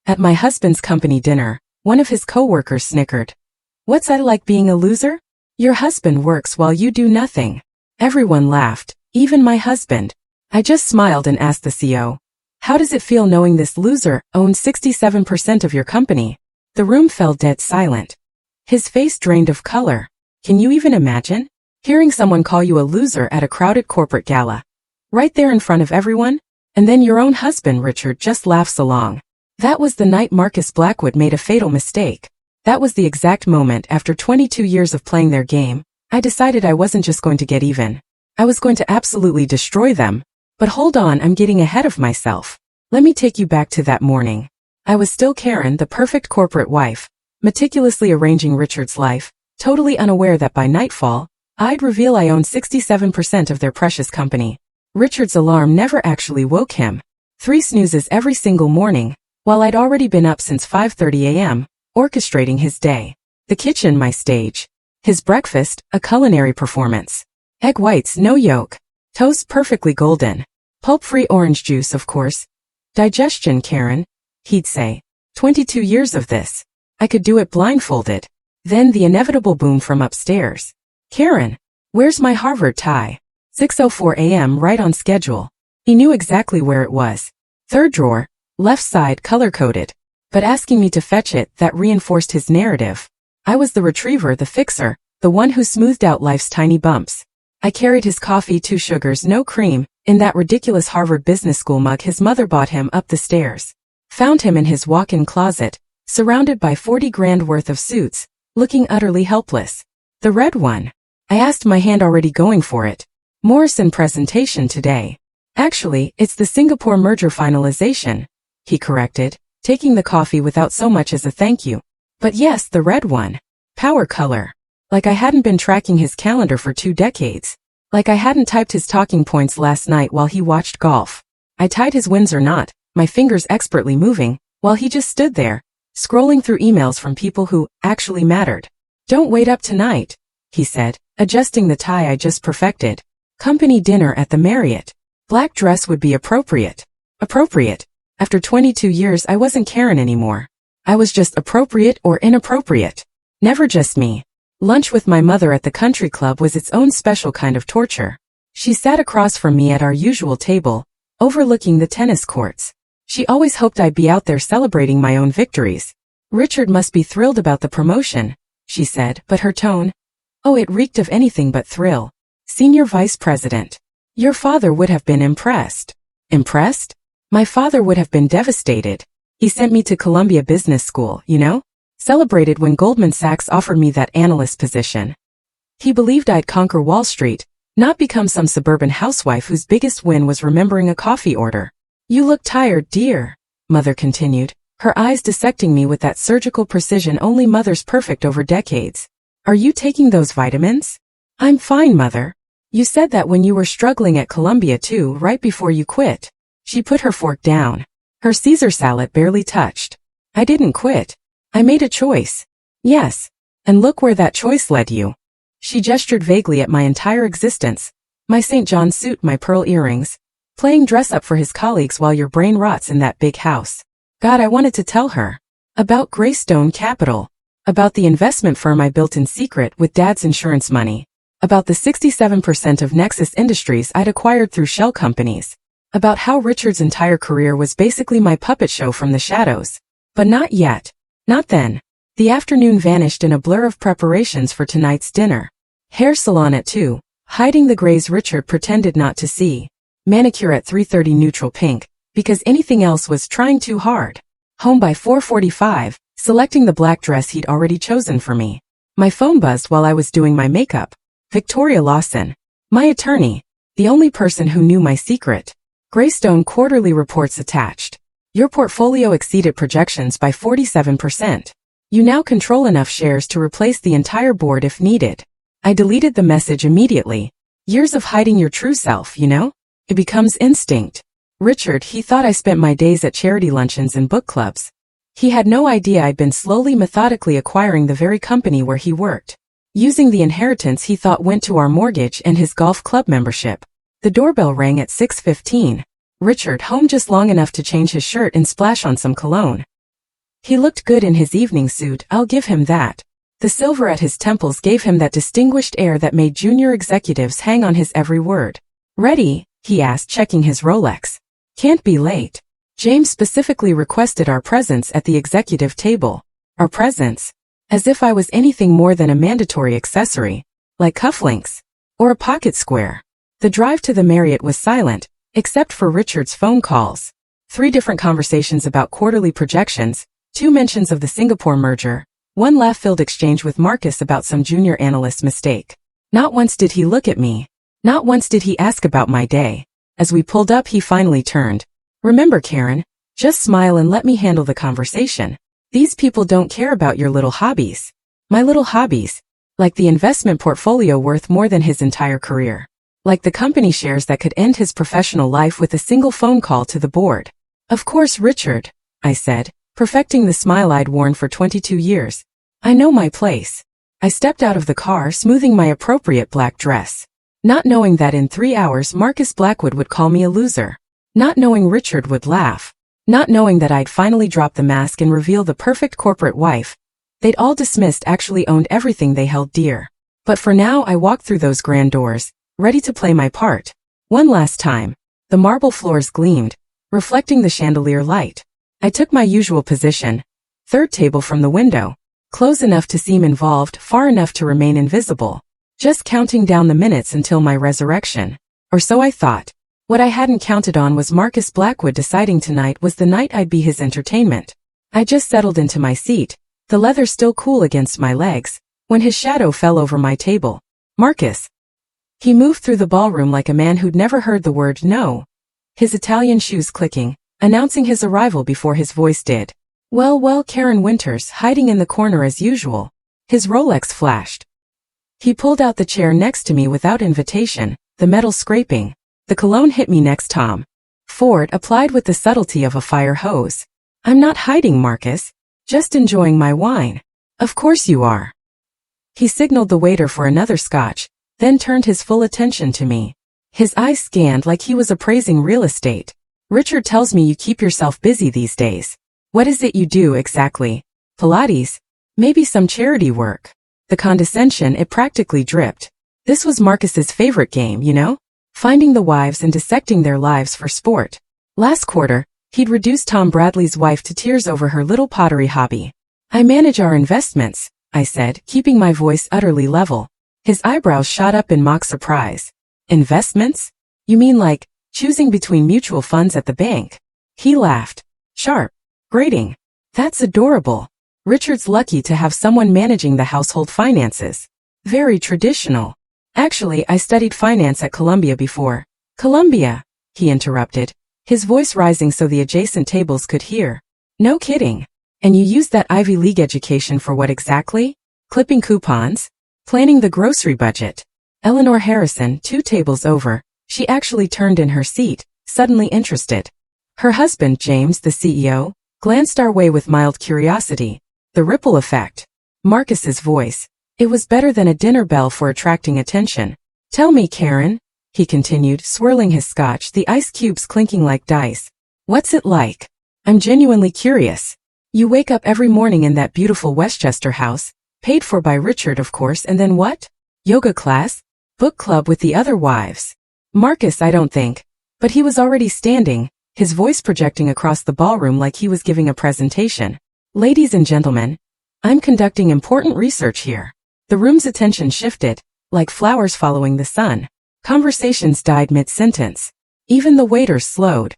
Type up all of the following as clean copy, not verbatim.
At my husband's company dinner, one of his coworkers snickered. "What's I like being a loser? Your husband works while you do nothing." Everyone laughed, even my husband. I just smiled and asked the CEO, "How does it feel knowing this loser owns 67% of your company?" The room fell dead silent. His face drained of color. Can you even imagine? Hearing someone call you a loser at a crowded corporate gala. Right there in front of everyone? And then your own husband Richard just laughs along. That was the night Marcus Blackwood made a fatal mistake. That was the exact moment after 22 years of playing their game, I decided I wasn't just going to get even. I was going to absolutely destroy them. But hold on, I'm getting ahead of myself. Let me take you back to that morning. I was still Karen, the perfect corporate wife, meticulously arranging Richard's life, totally unaware that by nightfall, I'd reveal I owned 67% of their precious company. Richard's alarm never actually woke him. 3 snoozes every single morning, while I'd already been up since 5:30 a.m., orchestrating his day. The kitchen, my stage. His breakfast, a culinary performance. Egg whites, no yolk. Toast perfectly golden. Pulp-free orange juice, of course. Digestion, Karen, he'd say. 22 years of this. I could do it blindfolded. Then the inevitable boom from upstairs. "Karen, where's my Harvard tie?" 6:04 a.m. right on schedule. He knew exactly where it was. 3rd drawer, left side color-coded. But asking me to fetch it, that reinforced his narrative. I was the retriever, the fixer, the one who smoothed out life's tiny bumps. I carried his coffee, 2 sugars, no cream, in that ridiculous Harvard Business School mug his mother bought him up the stairs. Found him in his walk-in closet, surrounded by 40 grand worth of suits, looking utterly helpless. "The red one?" I asked, my hand already going for it. "Morrison presentation today. Actually, it's the Singapore merger finalization," he corrected, taking the coffee without so much as a thank you. "But yes, the red one. Power color." Like I hadn't been tracking his calendar for 2 decades. Like I hadn't typed his talking points last night while he watched golf. I tied his Windsor knot, my fingers expertly moving, while he just stood there, scrolling through emails from people who actually mattered. "Don't wait up tonight," he said, adjusting the tie I just perfected. "Company dinner at the Marriott. Black dress would be appropriate." Appropriate. After 22 years I wasn't Karen anymore. I was just appropriate or inappropriate. Never just me. Lunch with my mother at the country club was its own special kind of torture. She sat across from me at our usual table, overlooking the tennis courts. She always hoped I'd be out there celebrating my own victories. "Richard must be thrilled about the promotion," she said, but her tone, oh, it reeked of anything but thrill. "Senior vice president. Your father would have been impressed." Impressed? My father would have been devastated. He sent me to Columbia Business School, you know? Celebrated when Goldman Sachs offered me that analyst position. He believed I'd conquer Wall Street, not become some suburban housewife whose biggest win was remembering a coffee order. "You look tired, dear," Mother continued, her eyes dissecting me with that surgical precision only mothers perfect over decades. "Are you taking those vitamins?" "I'm fine, Mother. You said that when you were struggling at Columbia too, right before you quit." She put her fork down. Her Caesar salad barely touched. "I didn't quit. I made a choice." "Yes. And look where that choice led you." She gestured vaguely at my entire existence. My St. John suit, my pearl earrings. Playing dress-up for his colleagues while your brain rots in that big house. God, I wanted to tell her. About Greystone Capital. About the investment firm I built in secret with Dad's insurance money. About the 67% of Nexus Industries I'd acquired through shell companies. About how Richard's entire career was basically my puppet show from the shadows. But not yet. Not then. The afternoon vanished in a blur of preparations for tonight's dinner. Hair salon at 2, hiding the grays Richard pretended not to see. Manicure at 3:30 neutral pink, because anything else was trying too hard. Home by 4:45, selecting the black dress he'd already chosen for me. My phone buzzed while I was doing my makeup. Victoria Lawson. My attorney. The only person who knew my secret. Greystone quarterly reports attached. Your portfolio exceeded projections by 47%. You now control enough shares to replace the entire board if needed. I deleted the message immediately. Years of hiding your true self, you know? It becomes instinct. Richard, he thought I spent my days at charity luncheons and book clubs. He had no idea I'd been slowly methodically acquiring the very company where he worked. Using the inheritance he thought went to our mortgage and his golf club membership. The doorbell rang at 6:15. Richard home just long enough to change his shirt and splash on some cologne. He looked good in his evening suit, I'll give him that. The silver at his temples gave him that distinguished air that made junior executives hang on his every word. Ready? He asked, checking his Rolex. Can't be late. James specifically requested our presence at the executive table. Our presence? As if I was anything more than a mandatory accessory, like cufflinks, or a pocket square. The drive to the Marriott was silent, except for Richard's phone calls. 3 different conversations about quarterly projections, 2 mentions of the Singapore merger, 1 laugh-filled exchange with Marcus about some junior analyst's mistake. Not once did he look at me. Not once did he ask about my day. As we pulled up, he finally turned. Remember, Karen, just smile and let me handle the conversation. These people don't care about your little hobbies. My little hobbies. Like the investment portfolio worth more than his entire career. Like the company shares that could end his professional life with a single phone call to the board. Of course, Richard, I said, perfecting the smile I'd worn for 22 years. I know my place. I stepped out of the car, smoothing my appropriate black dress. Not knowing that in 3 hours Marcus Blackwood would call me a loser. Not knowing Richard would laugh. Not knowing that I'd finally drop the mask and reveal the perfect corporate wife they'd all dismissed actually owned everything they held dear. But for now I walked through those grand doors, ready to play my part. One last time. The marble floors gleamed, reflecting the chandelier light. I took my usual position, 3rd table from the window, close enough to seem involved, far enough to remain invisible. Just counting down the minutes until my resurrection. Or so I thought. What I hadn't counted on was Marcus Blackwood deciding tonight was the night I'd be his entertainment. I just settled into my seat, the leather still cool against my legs, when his shadow fell over my table. Marcus. He moved through the ballroom like a man who'd never heard the word no. His Italian shoes clicking, announcing his arrival before his voice did. Well, Karen Winters, hiding in the corner as usual. His Rolex flashed. He pulled out the chair next to me without invitation, the metal scraping. The cologne hit me next. Tom Ford applied with the subtlety of a fire hose. I'm not hiding, Marcus. Just enjoying my wine. Of course you are. He signaled the waiter for another scotch, then turned his full attention to me. His eyes scanned like he was appraising real estate. Richard tells me you keep yourself busy these days. What is it you do exactly? Pilates? Maybe some charity work. The condescension, it practically dripped. This was Marcus's favorite game, you know? Finding the wives and dissecting their lives for sport. Last quarter, he'd reduced Tom Bradley's wife to tears over her little pottery hobby. I manage our investments, I said, keeping my voice utterly level. His eyebrows shot up in mock surprise. Investments? You mean like, choosing between mutual funds at the bank? He laughed. Sharp. Grating. That's adorable. Richard's lucky to have someone managing the household finances. Very traditional. Actually, I studied finance at Columbia before. Columbia, he interrupted, his voice rising so the adjacent tables could hear. No kidding. And you used that Ivy League education for what exactly? Clipping coupons? Planning the grocery budget. Eleanor Harrison, 2 tables over, she actually turned in her seat, suddenly interested. Her husband, James, the CEO, glanced our way with mild curiosity. The ripple effect. Marcus's voice. It was better than a dinner bell for attracting attention. Tell me, Karen, he continued, swirling his scotch, the ice cubes clinking like dice. What's it like? I'm genuinely curious. You wake up every morning in that beautiful Westchester house, paid for by Richard, of course, and then what? Yoga class? Book club with the other wives? Marcus, I don't think. But he was already standing, his voice projecting across the ballroom like he was giving a presentation. Ladies and gentlemen, I'm conducting important research here. The room's attention shifted, like flowers following the sun. Conversations died mid-sentence. Even the waiters slowed.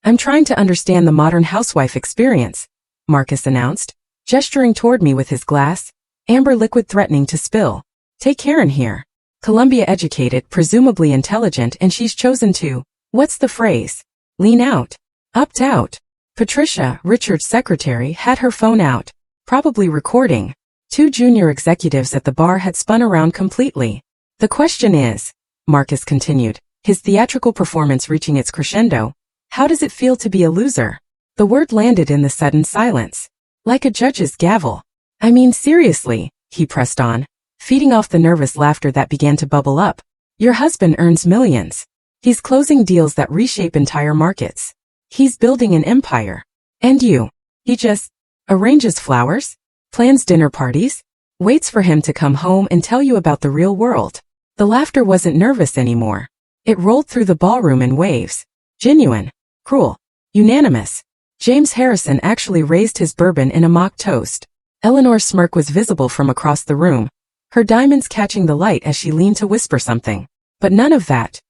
I'm trying to understand the modern housewife experience, Marcus announced, gesturing toward me with his glass, amber liquid threatening to spill. Take Karen here. Columbia educated, presumably intelligent, and she's chosen to, what's the phrase? Lean out. Opt out. Patricia, Richard's secretary, had her phone out, probably recording. 2 junior executives at the bar had spun around completely. The question is, Marcus continued, his theatrical performance reaching its crescendo, how does it feel to be a loser? The word landed in the sudden silence, like a judge's gavel. I mean, seriously, he pressed on, feeding off the nervous laughter that began to bubble up. Your husband earns millions. He's closing deals that reshape entire markets. He's building an empire. And you. He just, arranges flowers, plans dinner parties, waits for him to come home and tell you about the real world. The laughter wasn't nervous anymore. It rolled through the ballroom in waves. Genuine, cruel, unanimous. James Harrison actually raised his bourbon in a mock toast. Eleanor's smirk was visible from across the room, her diamonds catching the light as she leaned to whisper something. But none of that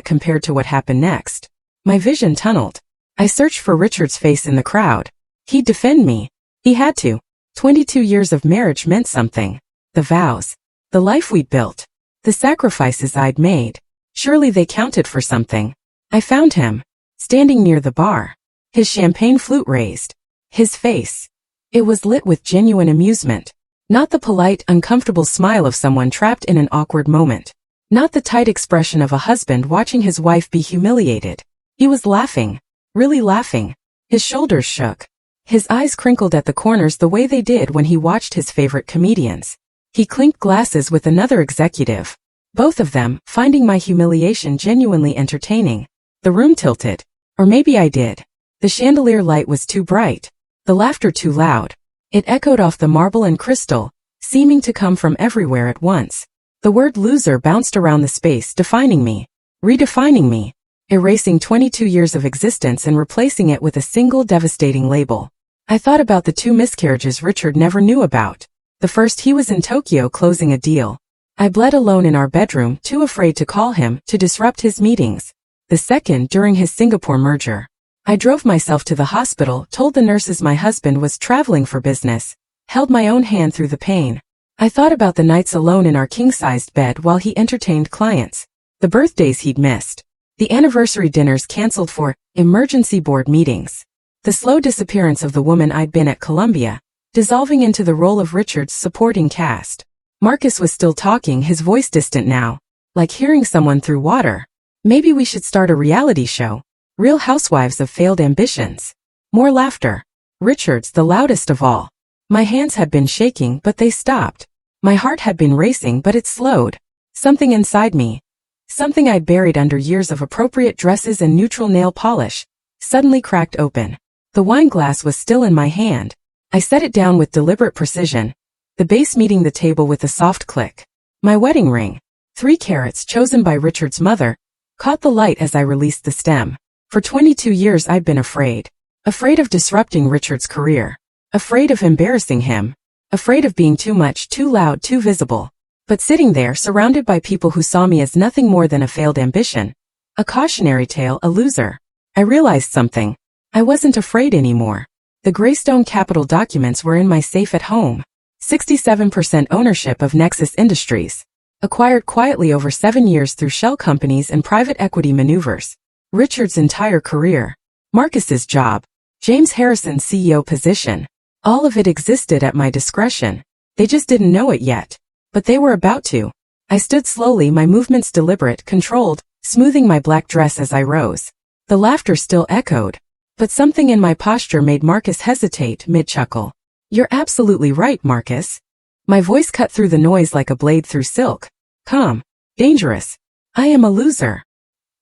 compared to what happened next. My vision tunneled. I searched for Richard's face in the crowd. He'd defend me. He had to. 22 years of marriage meant something. The vows. The life we'd built. The sacrifices I'd made. Surely they counted for something. I found him, standing near the bar. His champagne flute raised. His face. It was lit with genuine amusement. Not the polite, uncomfortable smile of someone trapped in an awkward moment. Not the tight expression of a husband watching his wife be humiliated. He was laughing. Really laughing. His shoulders shook. His eyes crinkled at the corners the way they did when he watched his favorite comedians. He clinked glasses with another executive. Both of them, finding my humiliation genuinely entertaining. The room tilted. Or maybe I did. The chandelier light was too bright. The laughter too loud. It echoed off the marble and crystal, seeming to come from everywhere at once. The word loser bounced around the space, defining me, redefining me, erasing 22 years of existence and replacing it with a single devastating label. I thought about the 2 miscarriages Richard never knew about. The first, he was in Tokyo closing a deal. I bled alone in our bedroom, too afraid to call him, to disrupt his meetings. The second, during his Singapore merger. I drove myself to the hospital, told the nurses my husband was traveling for business, held my own hand through the pain. I thought about the nights alone in our king-sized bed while he entertained clients, the birthdays he'd missed, the anniversary dinners canceled for emergency board meetings, the slow disappearance of the woman I'd been at Columbia, dissolving into the role of Richard's supporting cast. Marcus was still talking, his voice distant now, like hearing someone through water. Maybe we should start a reality show. Real Housewives of Failed Ambitions. More laughter. Richard's the loudest of all. My hands had been shaking, but they stopped. My heart had been racing, but it slowed. Something inside me, something I'd buried under years of appropriate dresses and neutral nail polish, suddenly cracked open. The wine glass was still in my hand. I set it down with deliberate precision, the base meeting the table with a soft click. My wedding ring, 3 carats chosen by Richard's mother, caught the light as I released the stem. For 22 years I'd been afraid. Afraid of disrupting Richard's career. Afraid of embarrassing him. Afraid of being too much, too loud, too visible. But sitting there, surrounded by people who saw me as nothing more than a failed ambition, a cautionary tale, a loser, I realized something. I wasn't afraid anymore. The Greystone Capital documents were in my safe at home. 67% ownership of Nexus Industries. Acquired quietly over 7 years through shell companies and private equity maneuvers. Richard's entire career. Marcus's job. James Harrison's CEO position. All of it existed at my discretion. They just didn't know it yet. But they were about to. I stood slowly, my movements deliberate, controlled, smoothing my black dress as I rose. The laughter still echoed. But something in my posture made Marcus hesitate, mid-chuckle. You're absolutely right, Marcus. My voice cut through the noise like a blade through silk. Calm. Dangerous. I am a loser.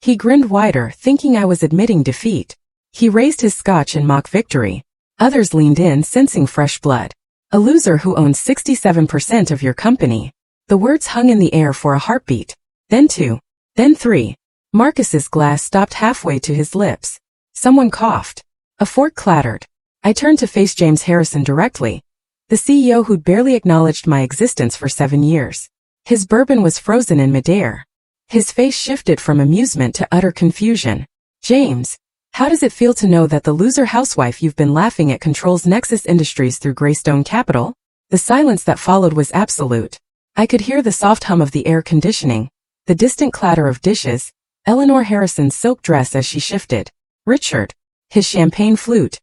He grinned wider, thinking I was admitting defeat. He raised his scotch in mock victory. Others leaned in, sensing fresh blood. A loser who owns 67% of your company. The words hung in the air for a heartbeat. Then 2. Then 3. Marcus's glass stopped halfway to his lips. Someone coughed. A fork clattered. I turned to face James Harrison directly, the CEO who'd barely acknowledged my existence for 7 years. His bourbon was frozen in midair. His face shifted from amusement to utter confusion. James, how does it feel to know that the loser housewife you've been laughing at controls Nexus Industries through Greystone Capital? The silence that followed was absolute. I could hear the soft hum of the air conditioning, the distant clatter of dishes, Eleanor Harrison's silk dress as she shifted. Richard, his champagne flute.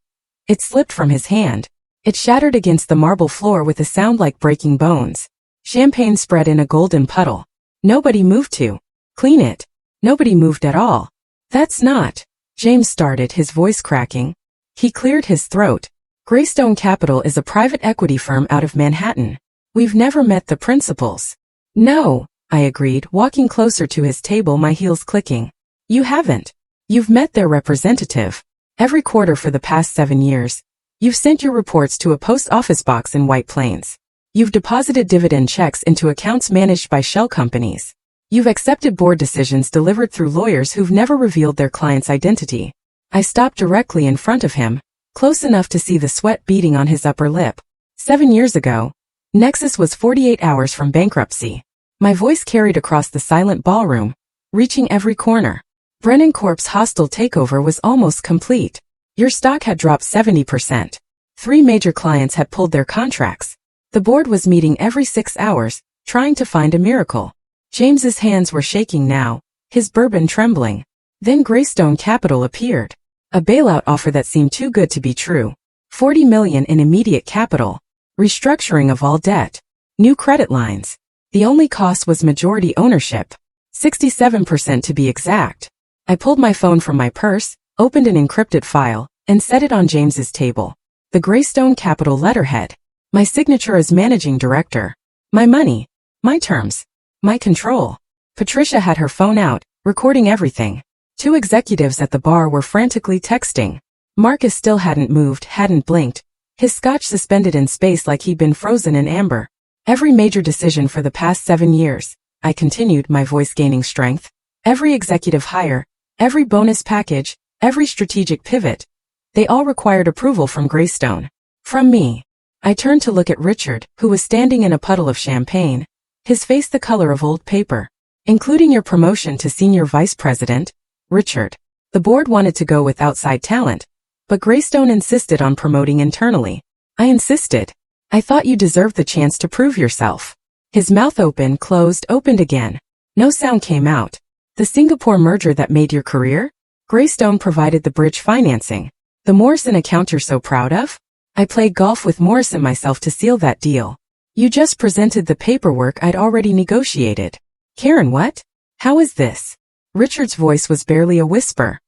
It slipped from his hand. It shattered against the marble floor with a sound like breaking bones. Champagne spread in a golden puddle. Nobody moved to clean it. Nobody moved at all. That's not, James started, his voice cracking. He cleared his throat. Greystone Capital is a private equity firm out of Manhattan. We've never met the principals. No, I agreed, walking closer to his table, my heels clicking. You haven't. You've met their representative. Every quarter for the past 7 years. You've sent your reports to a post office box in White Plains. You've deposited dividend checks into accounts managed by shell companies. You've accepted board decisions delivered through lawyers who've never revealed their client's identity. I stopped directly in front of him, close enough to see the sweat beading on his upper lip. 7 years ago, Nexus was 48 hours from bankruptcy. My voice carried across the silent ballroom, reaching every corner. Brennan Corp's hostile takeover was almost complete. Your stock had dropped 70%. 3 major clients had pulled their contracts. The board was meeting every 6 hours, trying to find a miracle. James's hands were shaking now, his bourbon trembling. Then Greystone Capital appeared. A bailout offer that seemed too good to be true. $40 million in immediate capital. Restructuring of all debt. New credit lines. The only cost was majority ownership. 67% to be exact. I pulled my phone from my purse, opened an encrypted file, and set it on James's table. The Greystone Capital letterhead. My signature as managing director. My money. My terms. My control. Patricia had her phone out, recording everything. 2 executives at the bar were frantically texting. Marcus still hadn't moved, hadn't blinked. His scotch suspended in space like he'd been frozen in amber. Every major decision for the past 7 years, I continued, my voice gaining strength. Every executive hire, every bonus package, every strategic pivot. They all required approval from Greystone. From me. I turned to look at Richard, who was standing in a puddle of champagne, his face the color of old paper. Including your promotion to senior vice president, Richard. The board wanted to go with outside talent, but Greystone insisted on promoting internally. I insisted. I thought you deserved the chance to prove yourself. His mouth opened, closed, opened again. No sound came out. The Singapore merger that made your career? Greystone provided the bridge financing. The Morrison account you're so proud of? I played golf with Morrison myself to seal that deal. You just presented the paperwork I'd already negotiated. Karen, what? How is this? Richard's voice was barely a whisper.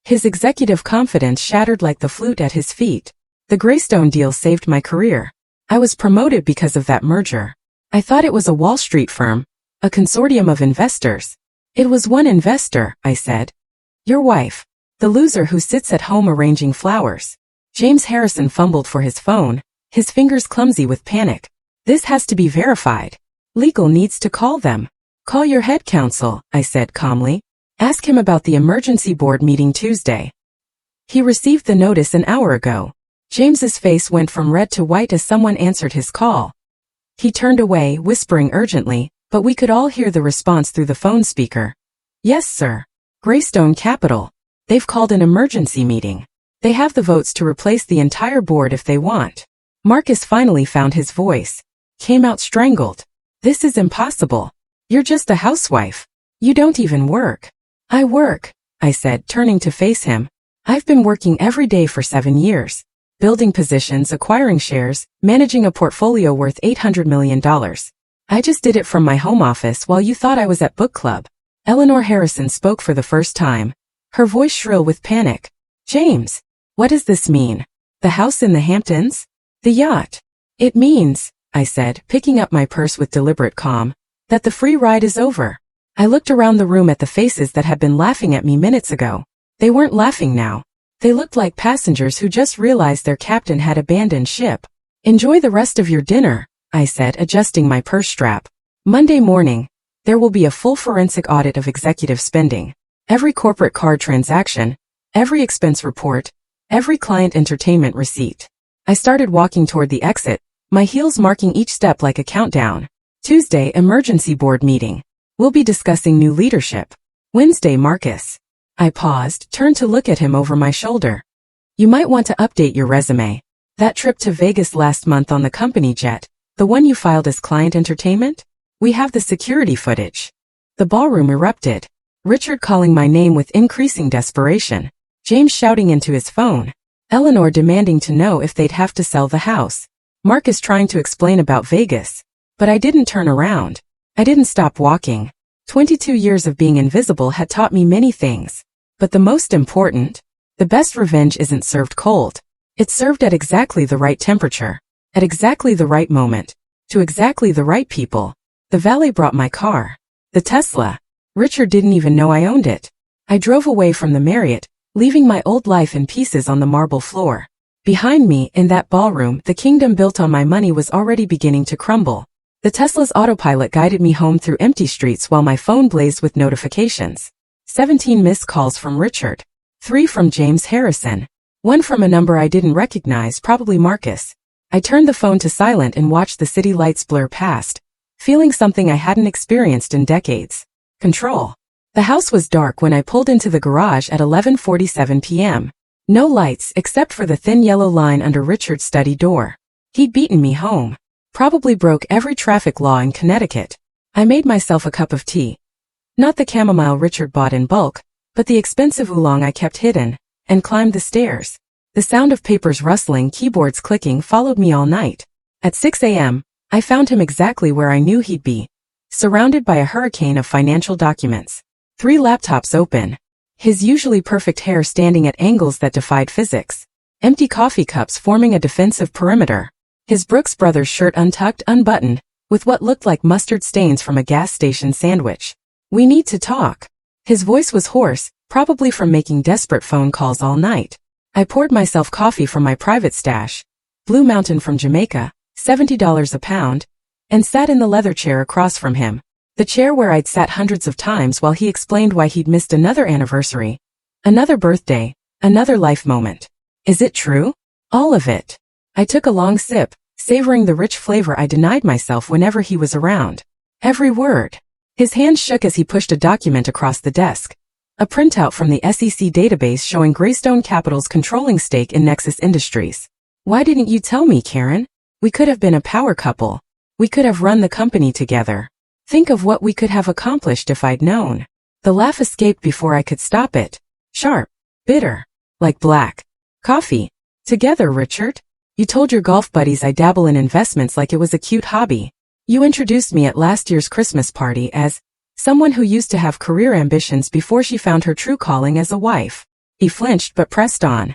His executive confidence shattered like the flute at his feet. The Greystone deal saved my career. I was promoted because of that merger. I thought it was a Wall Street firm, a consortium of investors. It was one investor, I said. Your wife. The loser who sits at home arranging flowers. James Harrison fumbled for his phone, his fingers clumsy with panic. This has to be verified. Legal needs to call them. Call your head counsel, I said calmly. Ask him about the emergency board meeting Tuesday. He received the notice an hour ago. James's face went from red to white as someone answered his call. He turned away, whispering urgently, but we could all hear the response through the phone speaker. Yes, sir. Greystone Capital. They've called an emergency meeting. They have the votes to replace the entire board if they want. Marcus finally found his voice. Came out strangled. This is impossible. You're just a housewife. You don't even work. I work, I said, turning to face him. I've been working every day for 7 years. Building positions, acquiring shares, managing a portfolio worth $800 million. I just did it from my home office while you thought I was at book club. Eleanor Harrison spoke for the first time, her voice shrill with panic. James, what does this mean? The house in the Hamptons? The yacht? It means, I said, picking up my purse with deliberate calm, that the free ride is over. I looked around the room at the faces that had been laughing at me minutes ago. They weren't laughing now. They looked like passengers who just realized their captain had abandoned ship. Enjoy the rest of your dinner, I said, adjusting my purse strap. Monday morning, there will be a full forensic audit of executive spending. Every corporate card transaction, every expense report, every client entertainment receipt. I started walking toward the exit, my heels marking each step like a countdown. Tuesday, emergency board meeting. We'll be discussing new leadership. Wednesday, Marcus. I paused, turned to look at him over my shoulder. You might want to update your resume. That trip to Vegas last month on the company jet, the one you filed as client entertainment? We have the security footage. The ballroom erupted. Richard calling my name with increasing desperation. James shouting into his phone. Eleanor demanding to know if they'd have to sell the house. Marcus trying to explain about Vegas. But I didn't turn around. I didn't stop walking. 22 years of being invisible had taught me many things. But the most important, the best revenge isn't served cold. It's served at exactly the right temperature, at exactly the right moment, to exactly the right people. The valet brought my car. The Tesla. Richard didn't even know I owned it. I drove away from the Marriott, leaving my old life in pieces on the marble floor. Behind me, in that ballroom, the kingdom built on my money was already beginning to crumble. The Tesla's autopilot guided me home through empty streets while my phone blazed with notifications. 17 missed calls from Richard. 3 from James Harrison. 1 from a number I didn't recognize, probably Marcus. I turned the phone to silent and watched the city lights blur past, feeling something I hadn't experienced in decades. Control. The house was dark when I pulled into the garage at 11:47 p.m. No lights except for the thin yellow line under Richard's study door. He'd beaten me home. Probably broke every traffic law in Connecticut. I made myself a cup of tea. Not the chamomile Richard bought in bulk, but the expensive oolong I kept hidden, and climbed the stairs. The sound of papers rustling, keyboards clicking followed me all night. At 6 a.m., I found him exactly where I knew he'd be, surrounded by a hurricane of financial documents. 3 laptops open. His usually perfect hair standing at angles that defied physics. Empty coffee cups forming a defensive perimeter. His Brooks Brothers shirt untucked, unbuttoned, with what looked like mustard stains from a gas station sandwich. "We need to talk." His voice was hoarse, probably from making desperate phone calls all night. I poured myself coffee from my private stash, Blue Mountain from Jamaica, $70 a pound, and sat in the leather chair across from him. The chair where I'd sat hundreds of times while he explained why he'd missed another anniversary, another birthday, another life moment. Is it true? All of it. I took a long sip, savoring the rich flavor I denied myself whenever he was around. Every word. His hand shook as he pushed a document across the desk. A printout from the SEC database showing Greystone Capital's controlling stake in Nexus Industries. "Why didn't you tell me, Karen? We could have been a power couple. We could have run the company together. Think of what we could have accomplished if I'd known." The laugh escaped before I could stop it. Sharp. Bitter. Like black coffee. "Together, Richard? You told your golf buddies I dabble in investments like it was a cute hobby. You introduced me at last year's Christmas party as someone who used to have career ambitions before she found her true calling as a wife." He flinched but pressed on,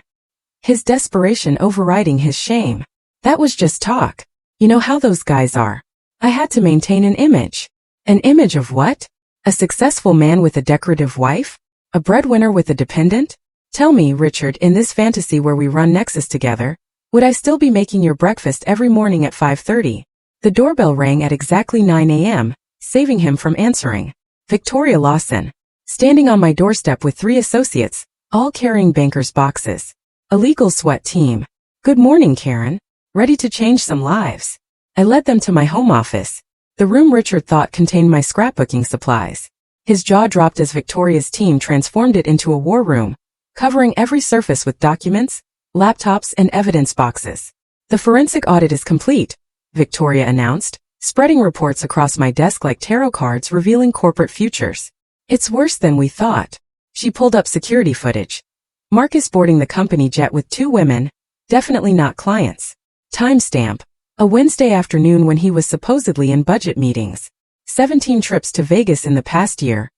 his desperation overriding his shame. "That was just talk. You know how those guys are. I had to maintain an image." "An image of what? A successful man with a decorative wife? A breadwinner with a dependent? Tell me, Richard, in this fantasy where we run Nexus together, would I still be making your breakfast every morning at 5:30? The doorbell rang at exactly 9 a.m., saving him from answering. Victoria Lawson, standing on my doorstep with 3 associates, all carrying bankers' boxes. A legal SWAT team. "Good morning, Karen. Ready to change some lives?" I led them to my home office, the room Richard thought contained my scrapbooking supplies. His jaw dropped as Victoria's team transformed it into a war room, covering every surface with documents, laptops, and evidence boxes. "The forensic audit is complete," Victoria announced, spreading reports across my desk like tarot cards revealing corporate futures. "It's worse than we thought." She pulled up security footage. Marcus boarding the company jet with 2 women, definitely not clients. Timestamp. A Wednesday afternoon when he was supposedly in budget meetings. 17 trips to Vegas in the past year,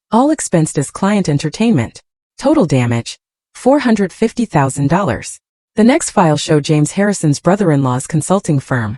all expensed as client entertainment. Total damage, $450,000. The next file showed James Harrison's brother-in-law's consulting firm.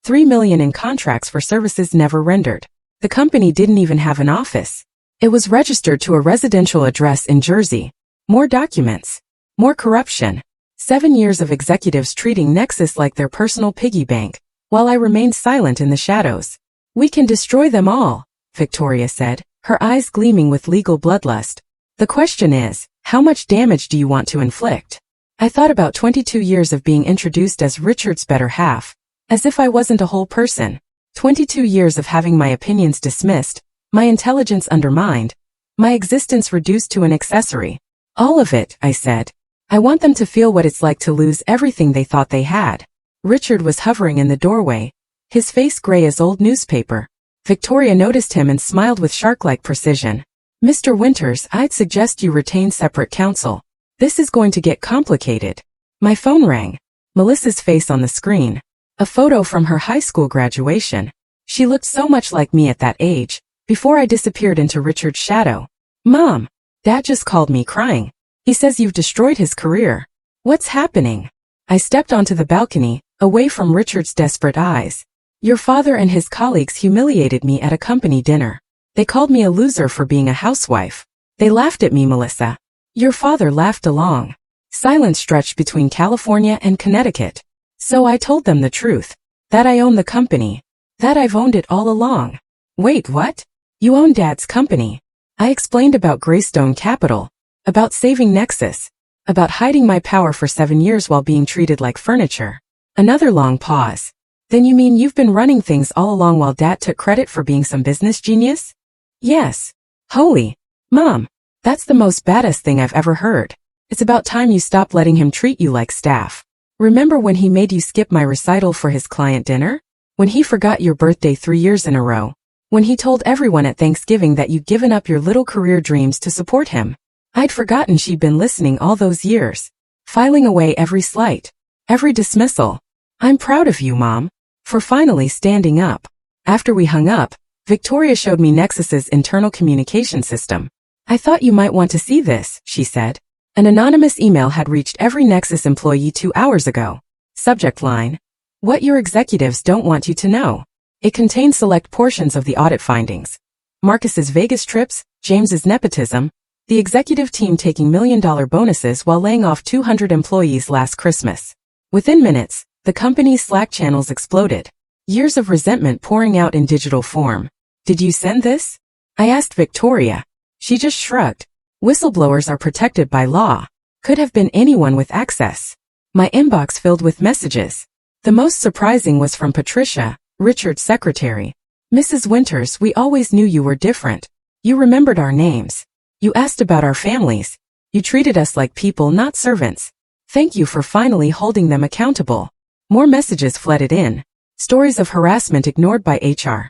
$3 million in contracts for services never rendered. The company didn't even have an office. It was registered to a residential address in Jersey. More documents. More corruption. 7 years of executives treating Nexus like their personal piggy bank, while I remained silent in the shadows. "We can destroy them all," Victoria said, her eyes gleaming with legal bloodlust. "The question is, how much damage do you want to inflict?" I thought about 22 years of being introduced as Richard's better half, as if I wasn't a whole person. 22 years of having my opinions dismissed, my intelligence undermined, my existence reduced to an accessory. "All of it," I said. "I want them to feel what it's like to lose everything they thought they had." Richard was hovering in the doorway, his face gray as old newspaper. Victoria noticed him and smiled with shark-like precision. "Mr. Winters, I'd suggest you retain separate counsel. This is going to get complicated." My phone rang. Melissa's face on the screen. A photo from her high school graduation. She looked so much like me at that age, before I disappeared into Richard's shadow. "Mom, Dad just called me crying. He says you've destroyed his career. What's happening?" I stepped onto the balcony, away from Richard's desperate eyes. "Your father and his colleagues humiliated me at a company dinner. They called me a loser for being a housewife. They laughed at me, Melissa." "Your father laughed along. Silence stretched between California and Connecticut. So I told them the truth. That I own the company. That I've owned it all along. Wait, what? You own Dad's company? I explained about Greystone Capital. About saving Nexus. About hiding my power for 7 years while being treated like furniture. Another long pause. Then you mean you've been running things all along while Dad took credit for being some business genius? Yes. Holy. Mom. That's the most badass thing I've ever heard. It's about time you stopped letting him treat you like staff. Remember when he made you skip my recital for his client dinner? When he forgot your birthday 3 years in a row? When he told everyone at Thanksgiving that you'd given up your little career dreams to support him? I'd forgotten she'd been listening all those years. Filing away every slight. Every dismissal. I'm proud of you, Mom. For finally standing up. After we hung up, Victoria showed me Nexus's internal communication system. I thought you might want to see this, she said. An anonymous email had reached every Nexus employee 2 hours ago. Subject line. What your executives don't want you to know. It contained select portions of the audit findings. Marcus's Vegas trips, James's nepotism, the executive team taking $1 million bonuses while laying off 200 employees last Christmas. Within minutes, the company's Slack channels exploded. Years of resentment pouring out in digital form. Did you send this? I asked Victoria. She just shrugged. Whistleblowers are protected by law. Could have been anyone with access. My inbox filled with messages. The most surprising was from Patricia, Richard's secretary. Mrs. Winters, we always knew you were different. You remembered our names. You asked about our families. You treated us like people, not servants. Thank you for finally holding them accountable. More messages flooded in. Stories of harassment ignored by HR.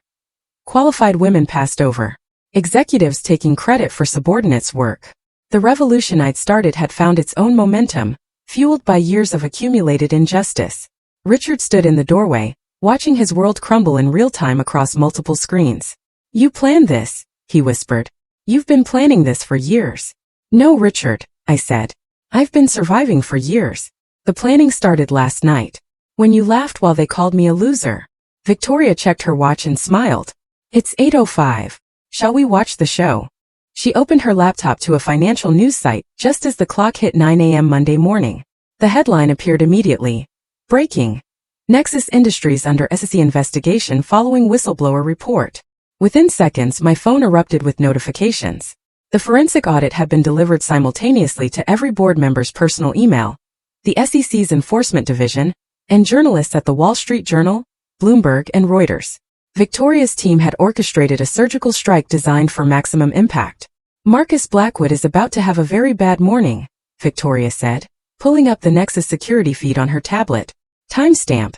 Qualified women passed over. Executives taking credit for subordinates' work. The revolution I'd started had found its own momentum, fueled by years of accumulated injustice. Richard stood in the doorway, watching his world crumble in real time across multiple screens. You planned this, he whispered. You've been planning this for years. No, Richard, I said. I've been surviving for years. The planning started last night. When you laughed while they called me a loser. Victoria checked her watch and smiled. It's 8:05. Shall we watch the show? She opened her laptop to a financial news site just as the clock hit 9 a.m. Monday morning. The headline appeared immediately. Breaking. Nexus Industries under SEC investigation following whistleblower report. Within seconds, my phone erupted with notifications. The forensic audit had been delivered simultaneously to every board member's personal email, the SEC's enforcement division, and journalists at the Wall Street Journal, Bloomberg, and Reuters. Victoria's team had orchestrated a surgical strike designed for maximum impact. Marcus Blackwood is about to have a very bad morning, Victoria said, pulling up the Nexus security feed on her tablet. Timestamp.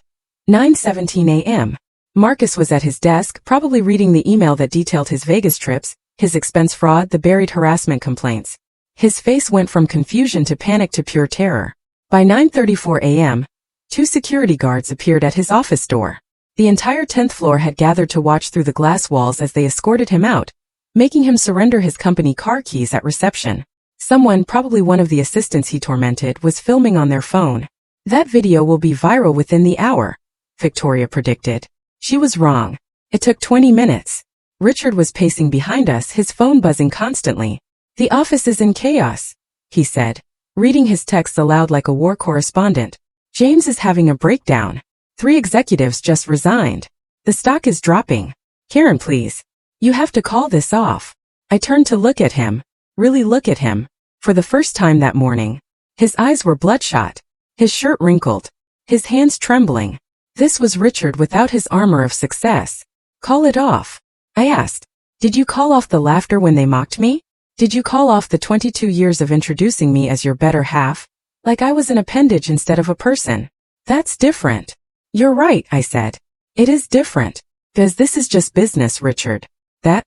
9:17 a.m. Marcus was at his desk, probably reading the email that detailed his Vegas trips, his expense fraud, the buried harassment complaints. His face went from confusion to panic to pure terror. By 9:34 a.m., 2 security guards appeared at his office door. The entire 10th floor had gathered to watch through the glass walls as they escorted him out, making him surrender his company car keys at reception. Someone, probably one of the assistants he tormented, was filming on their phone. That video will be viral within the hour, Victoria predicted. She was wrong. It took 20 minutes. Richard was pacing behind us, his phone buzzing constantly. The office is in chaos, he said, reading his texts aloud like a war correspondent. James is having a breakdown. 3 executives just resigned. The stock is dropping. Karen, please. You have to call this off. I turned to look at him. Really look at him. For the first time that morning. His eyes were bloodshot. His shirt wrinkled. His hands trembling. This was Richard without his armor of success. Call it off. I asked. Did you call off the laughter when they mocked me? Did you call off the 22 years of introducing me as your better half? Like I was an appendage instead of a person. That's different. You're right, I said. It is different. Because this is just business, Richard. That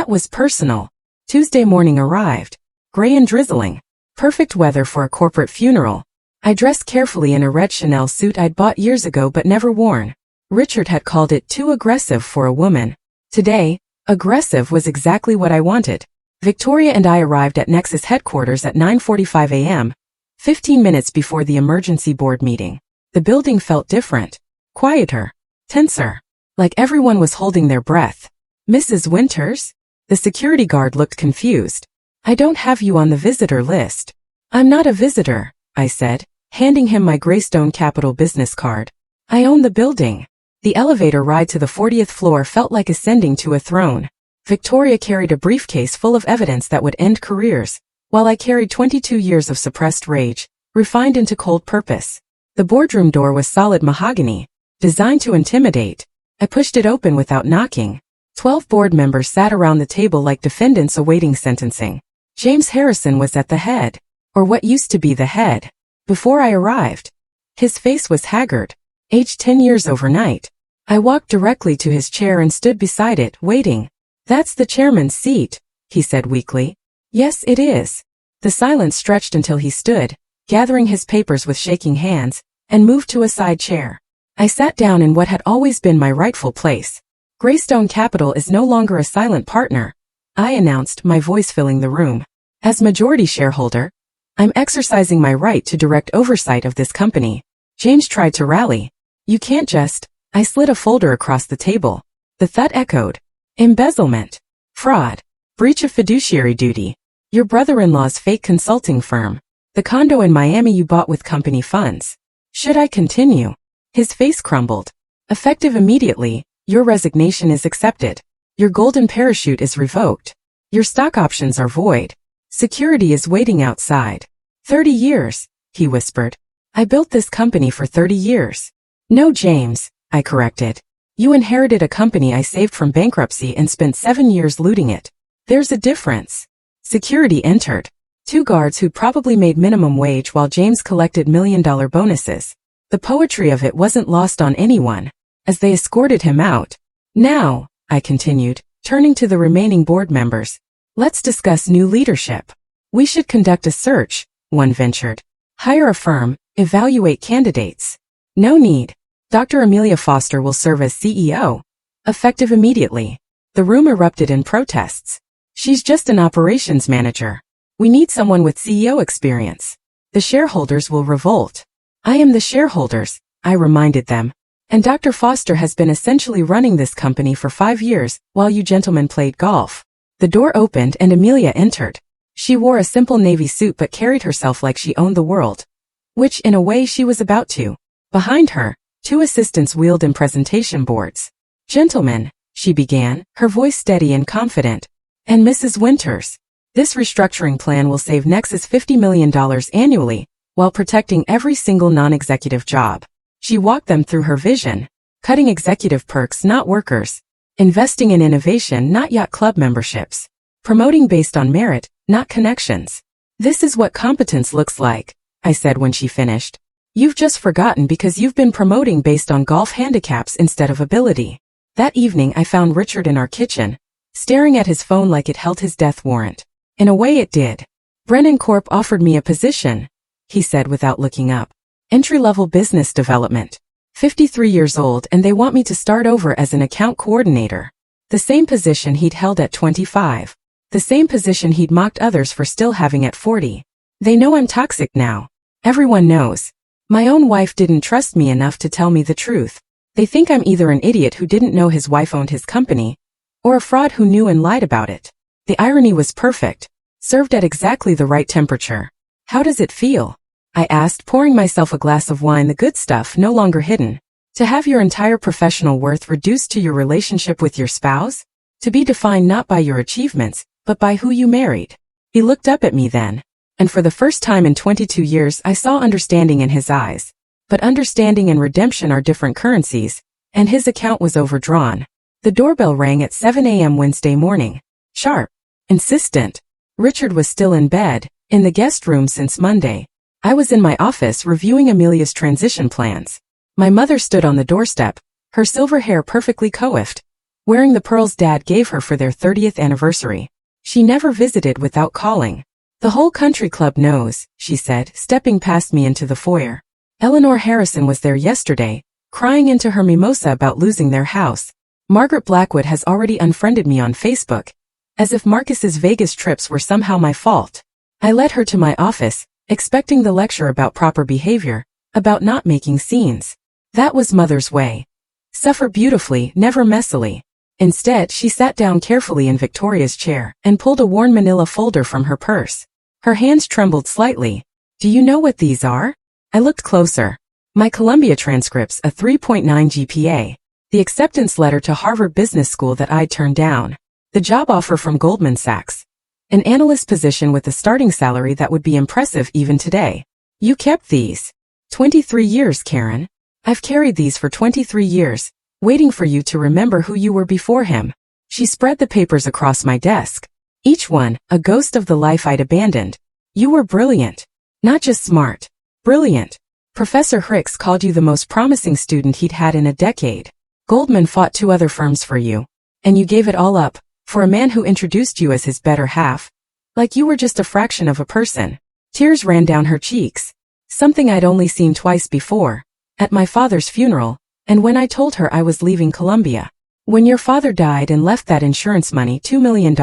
was personal. Tuesday morning arrived. Gray and drizzling. Perfect weather for a corporate funeral. I dressed carefully in a red Chanel suit I'd bought years ago but never worn. Richard had called it too aggressive for a woman. Today, aggressive was exactly what I wanted. Victoria and I arrived at Nexus headquarters at 9:45 a.m., 15 minutes before the emergency board meeting. The building felt different. Quieter. Tenser. Like everyone was holding their breath. Mrs. Winters? The security guard looked confused. I don't have you on the visitor list. I'm not a visitor, I said, handing him my Greystone Capital business card. I own the building. The elevator ride to the 40th floor felt like ascending to a throne. Victoria carried a briefcase full of evidence that would end careers, while I carried 22 years of suppressed rage, refined into cold purpose. The boardroom door was solid mahogany, designed to intimidate. I pushed it open without knocking. 12 board members sat around the table like defendants awaiting sentencing. James Harrison was at the head, or what used to be the head, before I arrived. His face was haggard, aged 10 years overnight. I walked directly to his chair and stood beside it, waiting. "That's the chairman's seat," he said weakly. "Yes, it is." The silence stretched until he stood, gathering his papers with shaking hands, and moved to a side chair. I sat down in what had always been my rightful place. "Greystone Capital is no longer a silent partner," I announced, my voice filling the room. "As majority shareholder, I'm exercising my right to direct oversight of this company." James tried to rally. "You can't just..." I slid a folder across the table. The thud echoed. "Embezzlement. Fraud. Breach of fiduciary duty. Your brother-in-law's fake consulting firm. The condo in Miami you bought with company funds." Should I continue? His face crumbled. "Effective immediately, your resignation is accepted. Your golden parachute is revoked. Your stock options are void. Security is waiting outside." 30 years, he whispered. "I built this company for 30 years. "No, James," I corrected. "You inherited a company I saved from bankruptcy and spent 7 years looting it. There's a difference." Security entered. 2 guards who probably made minimum wage while James collected million-dollar bonuses. The poetry of it wasn't lost on anyone, as they escorted him out. "Now," I continued, turning to the remaining board members, "let's discuss new leadership. We should conduct a search," one ventured. "Hire a firm, evaluate candidates." "No need. Dr. Amelia Foster will serve as CEO. Effective immediately." The room erupted in protests. "She's just an operations manager. We need someone with CEO experience." "The shareholders will revolt." "I am the shareholders," I reminded them. "And Dr. Foster has been essentially running this company for 5 years while you gentlemen played golf." The door opened and Amelia entered. She wore a simple navy suit but carried herself like she owned the world. Which, in a way, she was about to. Behind her, 2 assistants wheeled in presentation boards. "Gentlemen," she began, her voice steady and confident. "And Mrs. Winters. This restructuring plan will save Nexus $50 million annually, while protecting every single non-executive job." She walked them through her vision. Cutting executive perks, not workers. Investing in innovation, not yacht club memberships. Promoting based on merit, not connections. "This is what competence looks like," I said when she finished. "You've just forgotten because you've been promoting based on golf handicaps instead of ability." That evening I found Richard in our kitchen, staring at his phone like it held his death warrant. In a way it did. "Brennan Corp offered me a position," he said without looking up. "Entry-level business development. 53 years old, and they want me to start over as an account coordinator." The same position he'd held at 25. The same position he'd mocked others for still having at 40. "They know I'm toxic now. Everyone knows. My own wife didn't trust me enough to tell me the truth. They think I'm either an idiot who didn't know his wife owned his company, or a fraud who knew and lied about it." The irony was perfect, served at exactly the right temperature. "How does it feel?" I asked, pouring myself a glass of wine, the good stuff no longer hidden. "To have your entire professional worth reduced to your relationship with your spouse? To be defined not by your achievements, but by who you married?" He looked up at me then, and for the first time in 22 years I saw understanding in his eyes. But understanding and redemption are different currencies, and his account was overdrawn. The doorbell rang at 7 a.m. Wednesday morning. Sharp. Insistent. Richard was still in bed, in the guest room since Monday. I was in my office reviewing Amelia's transition plans. My mother stood on the doorstep, her silver hair perfectly coiffed, wearing the pearls Dad gave her for their 30th anniversary. She never visited without calling. "The whole country club knows," she said, stepping past me into the foyer. "Eleanor Harrison was there yesterday, crying into her mimosa about losing their house. Margaret Blackwood has already unfriended me on Facebook, as if Marcus's Vegas trips were somehow my fault." I led her to my office, expecting the lecture about proper behavior, about not making scenes. That was Mother's way. Suffer beautifully, never messily. Instead, she sat down carefully in Victoria's chair and pulled a worn manila folder from her purse. Her hands trembled slightly. Do you know what these are? I looked closer. My Columbia transcripts, a 3.9 GPA, the acceptance letter to Harvard Business School that I'd turned down, the job offer from Goldman Sachs, an analyst position with a starting salary that would be impressive even today. You kept these. 23 years, Karen. I've carried these for 23 years, waiting for you to remember who you were before him. She spread the papers across my desk. Each one, a ghost of the life I'd abandoned. You were brilliant. Not just smart. Brilliant. Professor Hicks called you the most promising student he'd had in a decade. Goldman fought 2 other firms for you. And you gave it all up, for a man who introduced you as his better half. Like you were just a fraction of a person. Tears ran down her cheeks. Something I'd only seen twice before. At my father's funeral, and when I told her I was leaving Columbia. When your father died and left that insurance money, $2 million,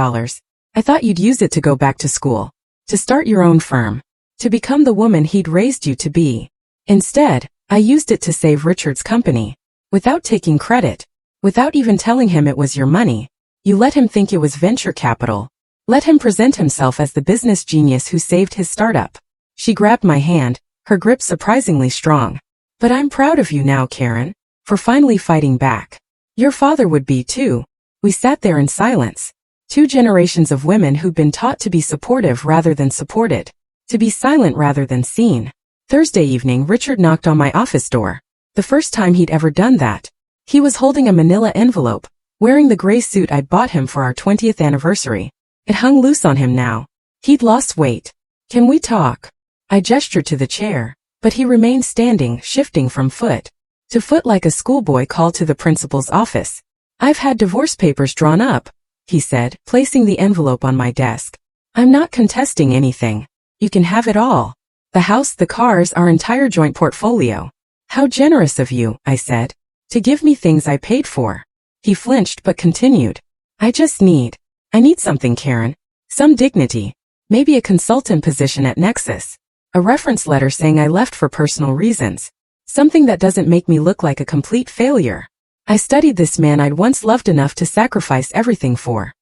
I thought you'd use it to go back to school. To start your own firm. To become the woman he'd raised you to be. Instead, I used it to save Richard's company. Without taking credit. Without even telling him it was your money. You let him think it was venture capital. Let him present himself as the business genius who saved his startup. She grabbed my hand, her grip surprisingly strong. But I'm proud of you now, Karen, for finally fighting back. Your father would be too. We sat there in silence. 2 generations of women who'd been taught to be supportive rather than supported. To be silent rather than seen. Thursday evening, Richard knocked on my office door. The first time he'd ever done that. He was holding a manila envelope, wearing the gray suit I'd bought him for our 20th anniversary. It hung loose on him now. He'd lost weight. Can we talk? I gestured to the chair, but he remained standing, shifting from foot to foot like a schoolboy called to the principal's office. I've had divorce papers drawn up, he said, placing the envelope on my desk. I'm not contesting anything. You can have it all. The house, the cars, our entire joint portfolio. How generous of you, I said, to give me things I paid for. He flinched but continued. I need something, Karen. Some dignity. Maybe a consultant position at Nexus. A reference letter saying I left for personal reasons. Something that doesn't make me look like a complete failure. I studied this man I'd once loved enough to sacrifice everything for.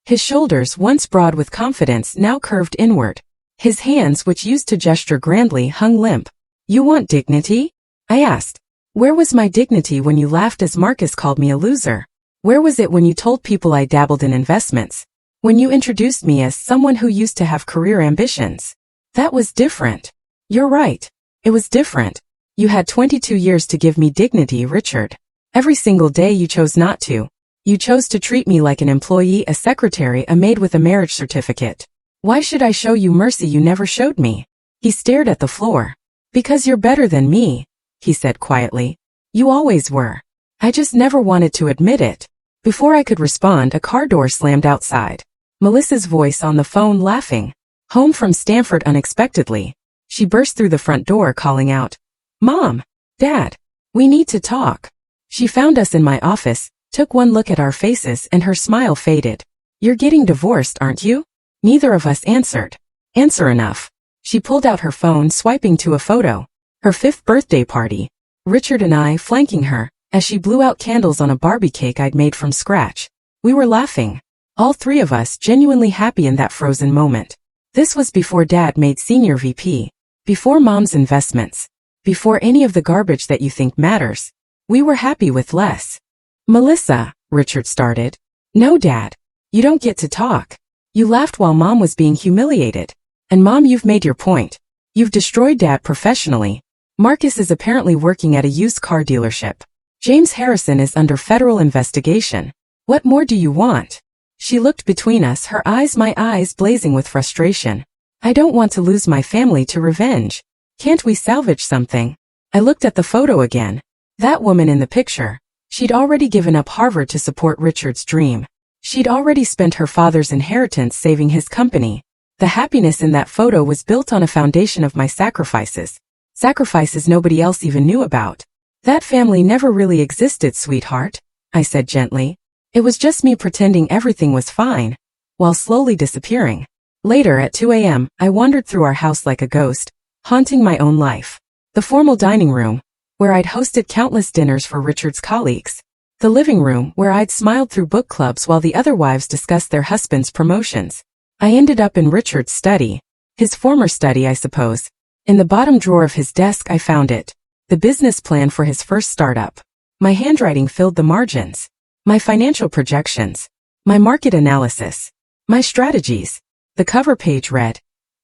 His shoulders, once broad with confidence, now curved inward. His hands, which used to gesture grandly, hung limp. You want dignity? I asked. Where was my dignity when you laughed as Marcus called me a loser? Where was it when you told people I dabbled in investments? When you introduced me as someone who used to have career ambitions? That was different. You're right. It was different. You had 22 years to give me dignity, Richard. Every single day you chose not to. You chose to treat me like an employee, a secretary, a maid with a marriage certificate. Why should I show you mercy you never showed me? He stared at the floor. Because you're better than me, he said quietly. You always were. I just never wanted to admit it. Before I could respond, a car door slammed outside. Melissa's voice on the phone, laughing. Home from Stanford unexpectedly. She burst through the front door calling out, Mom, Dad, we need to talk. She found us in my office, took one look at our faces, and her smile faded. You're getting divorced, aren't you? Neither of us answered. Answer enough. She pulled out her phone, swiping to a photo. Her 5th birthday party. Richard and I flanking her, as she blew out candles on a Barbie cake I'd made from scratch. We were laughing. All 3 of us genuinely happy in that frozen moment. This was before Dad made senior VP. Before Mom's investments. Before any of the garbage that you think matters. We were happy with less. Melissa, Richard started. No, Dad. You don't get to talk. You laughed while Mom was being humiliated. And Mom, you've made your point. You've destroyed Dad professionally. Marcus is apparently working at a used car dealership. James Harrison is under federal investigation. What more do you want? She looked between us, her eyes, my eyes, blazing with frustration. I don't want to lose my family to revenge. Can't we salvage something? I looked at the photo again. That woman in the picture. She'd already given up Harvard to support Richard's dream. She'd already spent her father's inheritance saving his company. The happiness in that photo was built on a foundation of my sacrifices. Sacrifices nobody else even knew about. That family never really existed, sweetheart, I said gently. It was just me pretending everything was fine, while slowly disappearing. Later at 2 a.m., I wandered through our house like a ghost, haunting my own life. The formal dining room, where I'd hosted countless dinners for Richard's colleagues. The living room, where I'd smiled through book clubs while the other wives discussed their husbands' promotions. I ended up in Richard's study. His former study, I suppose. In the bottom drawer of his desk I found it. The business plan for his first startup. My handwriting filled the margins. My financial projections. My market analysis. My strategies. The cover page read,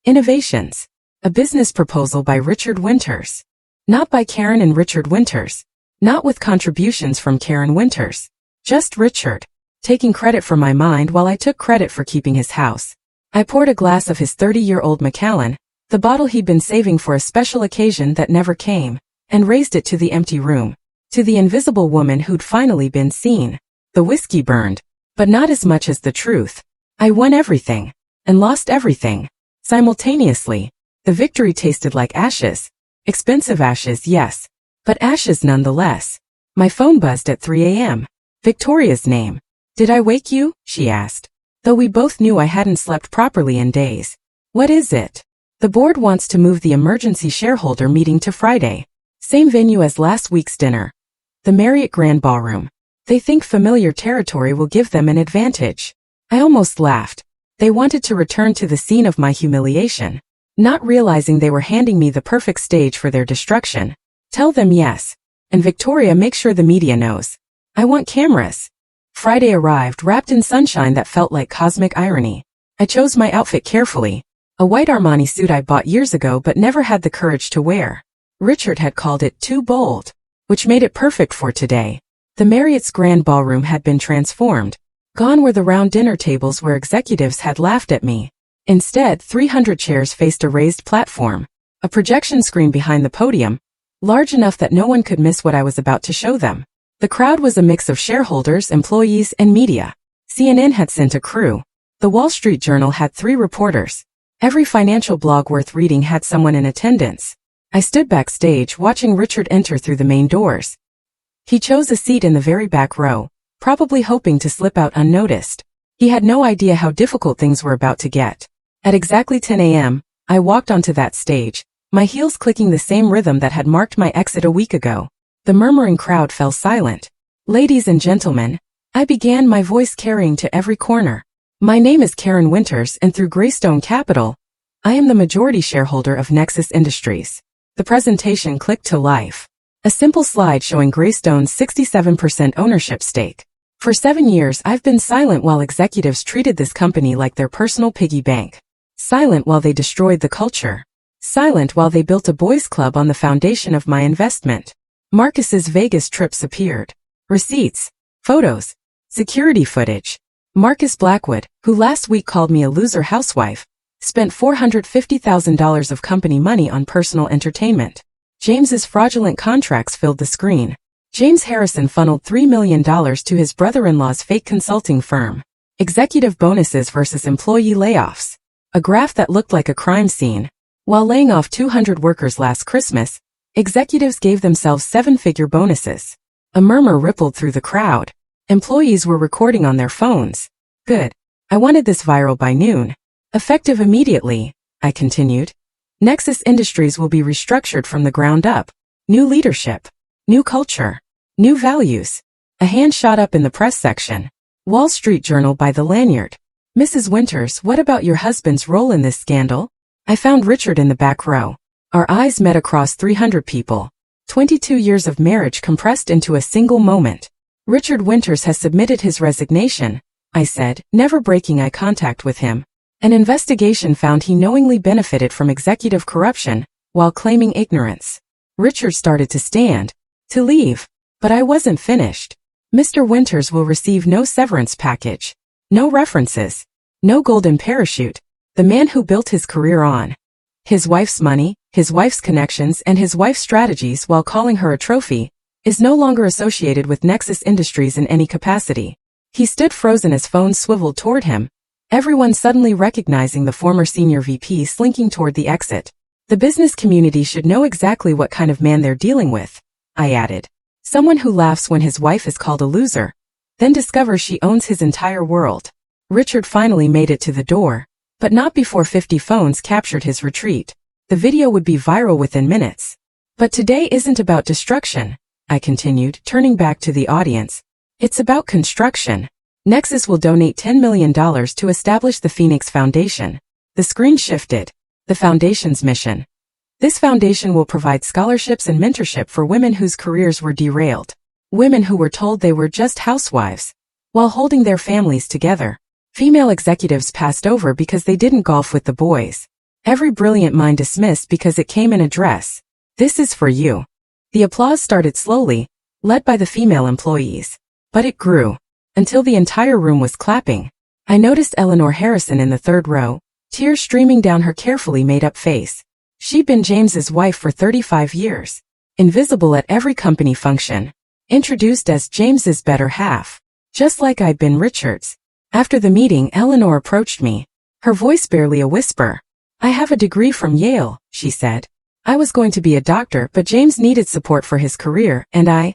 Innovations. A business proposal by Richard Winters. Not by Karen and Richard Winters. Not with contributions from Karen Winters. Just Richard. Taking credit for my mind while I took credit for keeping his house. I poured a glass of his 30-year-old Macallan, the bottle he'd been saving for a special occasion that never came, and raised it to the empty room. To the invisible woman who'd finally been seen. The whiskey burned, but not as much as the truth. I won everything. And lost everything. Simultaneously. The victory tasted like ashes. Expensive ashes, yes. But ashes nonetheless. My phone buzzed at 3 a.m. Victoria's name. Did I wake you? She asked. Though we both knew I hadn't slept properly in days. What is it? The board wants to move the emergency shareholder meeting to Friday. Same venue as last week's dinner. The Marriott Grand Ballroom. They think familiar territory will give them an advantage. I almost laughed. They wanted to return to the scene of my humiliation. Not realizing they were handing me the perfect stage for their destruction. Tell them yes. And Victoria, make sure the media knows. I want cameras. Friday arrived wrapped in sunshine that felt like cosmic irony. I chose my outfit carefully. A white Armani suit I bought years ago but never had the courage to wear. Richard had called it too bold, which made it perfect for today. The Marriott's Grand Ballroom had been transformed. Gone were the round dinner tables where executives had laughed at me. Instead, 300 chairs faced a raised platform. A projection screen behind the podium, large enough that no one could miss what I was about to show them. The crowd was a mix of shareholders, employees, and media. CNN had sent a crew. The Wall Street Journal had 3 reporters. Every financial blog worth reading had someone in attendance. I stood backstage watching Richard enter through the main doors. He chose a seat in the very back row, probably hoping to slip out unnoticed. He had no idea how difficult things were about to get. At exactly 10 a.m., I walked onto that stage, my heels clicking the same rhythm that had marked my exit a week ago. The murmuring crowd fell silent. Ladies and gentlemen, I began, my voice carrying to every corner. My name is Karen Winters, and through Greystone Capital, I am the majority shareholder of Nexus Industries. The presentation clicked to life. A simple slide showing Greystone's 67% ownership stake. For 7 years I've been silent while executives treated this company like their personal piggy bank. Silent while they destroyed the culture. Silent while they built a boys' club on the foundation of my investment. Marcus's Vegas trips appeared. Receipts. Photos. Security footage. Marcus Blackwood, who last week called me a loser housewife, spent $450,000 of company money on personal entertainment. James's fraudulent contracts filled the screen. James Harrison funneled $3 million to his brother-in-law's fake consulting firm. Executive bonuses versus employee layoffs. A graph that looked like a crime scene. While laying off 200 workers last Christmas, executives gave themselves 7-figure bonuses. A murmur rippled through the crowd. Employees were recording on their phones. Good. I wanted this viral by noon. Effective immediately, I continued. Nexus Industries will be restructured from the ground up. New leadership. New culture. New values. A hand shot up in the press section. Wall Street Journal by the lanyard. Mrs. Winters, what about your husband's role in this scandal? I found Richard in the back row. Our eyes met across 300 people. 22 years of marriage compressed into a single moment. Richard Winters has submitted his resignation, I said, never breaking eye contact with him. An investigation found he knowingly benefited from executive corruption, while claiming ignorance. Richard started to stand, to leave, but I wasn't finished. Mr. Winters will receive no severance package, no references, no golden parachute. The man who built his career on his wife's money, his wife's connections, and his wife's strategies while calling her a trophy, is no longer associated with Nexus Industries in any capacity. He stood frozen as phones swiveled toward him, everyone suddenly recognizing the former senior VP slinking toward the exit. The business community should know exactly what kind of man they're dealing with, I added. Someone who laughs when his wife is called a loser, then discovers she owns his entire world. Richard finally made it to the door, but not before 50 phones captured his retreat. The video would be viral within minutes. But today isn't about destruction, I continued, turning back to the audience. It's about construction. Nexus will donate $10 million to establish the Phoenix Foundation. The screen shifted. The foundation's mission. This foundation will provide scholarships and mentorship for women whose careers were derailed. Women who were told they were just housewives while holding their families together. Female executives passed over because they didn't golf with the boys. Every brilliant mind dismissed because it came in a dress. This is for you. The applause started slowly, led by the female employees. But it grew, until the entire room was clapping. I noticed Eleanor Harrison in the third row, tears streaming down her carefully made-up face. She'd been James's wife for 35 years. Invisible at every company function. Introduced as James's better half. Just like I'd been Richard's. After the meeting, Eleanor approached me. Her voice barely a whisper. I have a degree from Yale, she said. I was going to be a doctor, but James needed support for his career, and I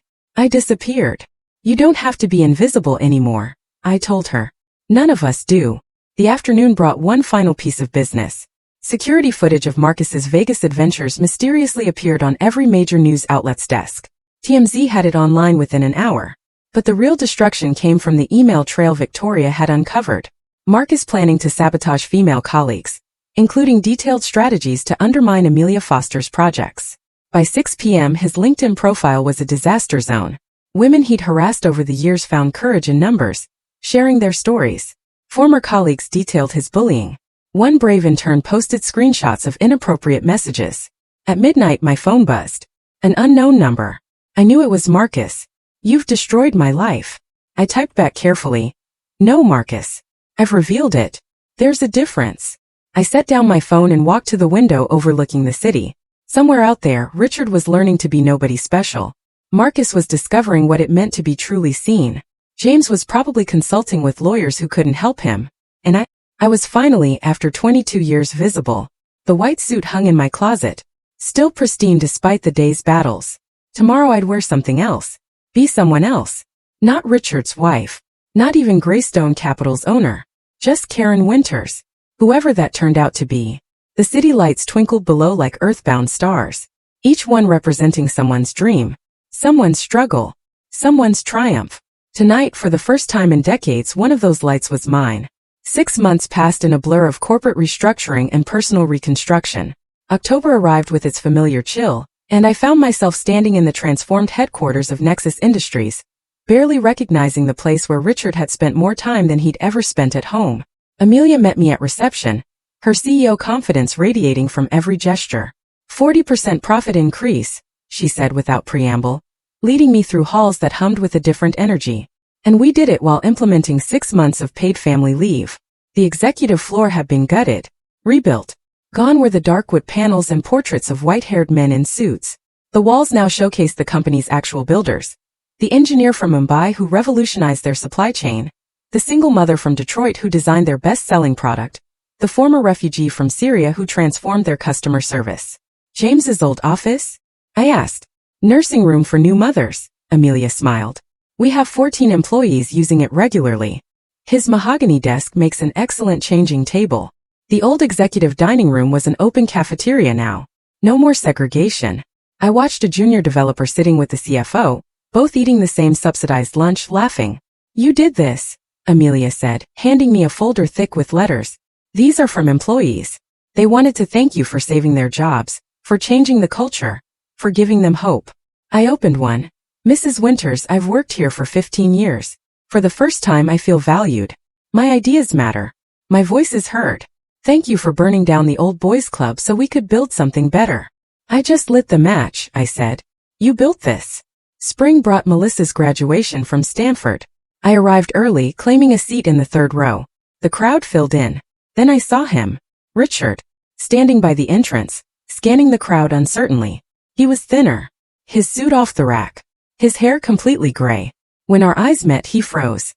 disappeared. You don't have to be invisible anymore, I told her. None of us do. The afternoon brought one final piece of business. Security footage of Marcus's Vegas adventures mysteriously appeared on every major news outlet's desk. TMZ had it online within an hour. But the real destruction came from the email trail Victoria had uncovered. Marcus planning to sabotage female colleagues, including detailed strategies to undermine Amelia Foster's projects. By 6 p.m. his LinkedIn profile was a disaster zone. Women he'd harassed over the years found courage in numbers, sharing their stories. Former colleagues detailed his bullying. One brave intern posted screenshots of inappropriate messages. At midnight my phone buzzed. An unknown number. I knew it was Marcus. You've destroyed my life. I typed back carefully. No, Marcus. I've revealed it. There's a difference. I set down my phone and walked to the window overlooking the city. Somewhere out there, Richard was learning to be nobody special. Marcus was discovering what it meant to be truly seen. James was probably consulting with lawyers who couldn't help him. And I was finally, after 22 years, visible. The white suit hung in my closet, still pristine despite the day's battles. Tomorrow I'd wear something else. Be someone else. Not Richard's wife. Not even Greystone Capital's owner. Just Karen Winters. Whoever that turned out to be. The city lights twinkled below like earthbound stars. Each one representing someone's dream. Someone's struggle. Someone's triumph. Tonight, for the first time in decades, one of those lights was mine. 6 months passed in a blur of corporate restructuring and personal reconstruction. October arrived with its familiar chill, and I found myself standing in the transformed headquarters of Nexus Industries, barely recognizing the place where Richard had spent more time than he'd ever spent at home. Amelia met me at reception, her CEO confidence radiating from every gesture. 40% profit increase, she said without preamble, leading me through halls that hummed with a different energy. And we did it while implementing 6 months of paid family leave. The executive floor had been gutted, rebuilt. Gone were the dark wood panels and portraits of white-haired men in suits. The walls now showcased the company's actual builders. The engineer from Mumbai who revolutionized their supply chain. The single mother from Detroit who designed their best-selling product. The former refugee from Syria who transformed their customer service. James's old office? I asked. Nursing room for new mothers, Amelia smiled. We have 14 employees using it regularly. His mahogany desk makes an excellent changing table. The old executive dining room was an open cafeteria now. No more segregation. I watched a junior developer sitting with the CFO, both eating the same subsidized lunch, laughing. You did this, Amelia said, handing me a folder thick with letters. These are from employees. They wanted to thank you for saving their jobs, for changing the culture, for giving them hope. I opened one. Mrs. Winters, I've worked here for 15 years. For the first time I feel valued. My ideas matter. My voice is heard. Thank you for burning down the old boys club so we could build something better. I just lit the match, I said. You built this. Spring brought Melissa's graduation from Stanford. I arrived early, claiming a seat in the third row. The crowd filled in. Then I saw him. Richard. Standing by the entrance, scanning the crowd uncertainly. He was thinner. His suit off the rack. His hair completely gray. When our eyes met, he froze.